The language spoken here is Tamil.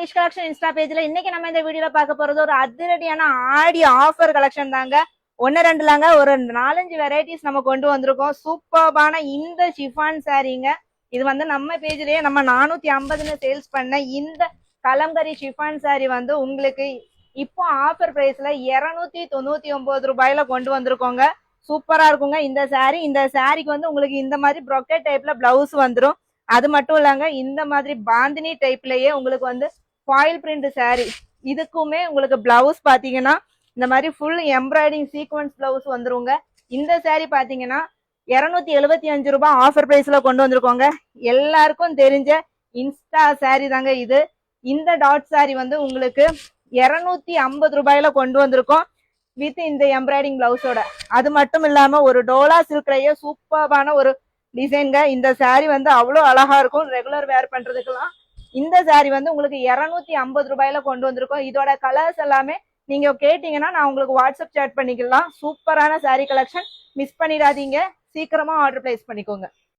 நாகிஷ் கலெக்ஷன் இன்ஸ்டா பேஜ்ல இன்னைக்கு நம்ம இந்த வீடியோல பார்க்க போறது ஒரு அதிரடியான ஆடி ஆஃபர் கலெக்ஷன் தாங்க. ஒன்னு ரெண்டுலாங்க ஒரு 4-5 வெரைட்டிஸ் நம்ம கொண்டு வந்திருக்கோம். சூப்பர்பான இந்த ஷிஃபான் சாரீங்க. இது வந்து நம்ம பேஜ்லயே நம்ம 450ன்னு சேல்ஸ் பண்ண இந்த கலம்கரி ஷிஃபான் சாரி வந்து உங்களுக்கு இப்போ ஆஃபர் பிரைஸ்ல 299 ரூபாயில கொண்டு வந்திருக்கோங்க. சூப்பரா இருக்குங்க இந்த சாரி. இந்த சாரிக்கு வந்து உங்களுக்கு இந்த மாதிரி ப்ரொக்கெட் டைப்ல பிளவுஸ் வந்துடும். அது மட்டும் இல்லங்க, இந்த மாதிரி பாந்தினி டைப்லயே உங்களுக்கு வந்து ஃபாயில் பிரிண்ட் சாரி. இதுக்குமே உங்களுக்கு பிளவுஸ் பாத்தீங்கன்னா இந்த மாதிரி ஃபுல் எம்ப்ராய்டிங் சீக்வன்ஸ் பிளவுஸ் வந்துருங்க. இந்த சாரி பாத்தீங்கன்னா 275 ரூபாய் ஆஃபர் பிரைஸ்ல கொண்டு வந்திருக்கோங்க. எல்லாருக்கும் தெரிஞ்ச இன்ஸ்டா சாரி தாங்க இது. இந்த டாட் சாரி வந்து உங்களுக்கு 250 ரூபாயில கொண்டு வந்திருக்கோம் வித் இந்த எம்ப்ராய்டிங் பிளவுஸோட. அது மட்டும் இல்லாம ஒரு டோலா சில்க்லயே சூப்பரான ஒரு டிசைன்க. இந்த சாரி வந்து அவ்வளவு அழகா இருக்கும் ரெகுலர் வேர் பண்றதுக்கெல்லாம். இந்த சாரி வந்து உங்களுக்கு 250 ரூபாயில கொண்டு வந்திருக்கோம். இதோட கலர்ஸ் எல்லாமே நீங்க கேட்டீங்கன்னா நான் உங்களுக்கு வாட்ஸ்அப் சேட் பண்ணிக்கலாம். சூப்பரான சாரி கலெக்ஷன், மிஸ் பண்ணிடாதீங்க. சீக்கிரமா ஆர்டர் பிளேஸ் பண்ணிக்கோங்க.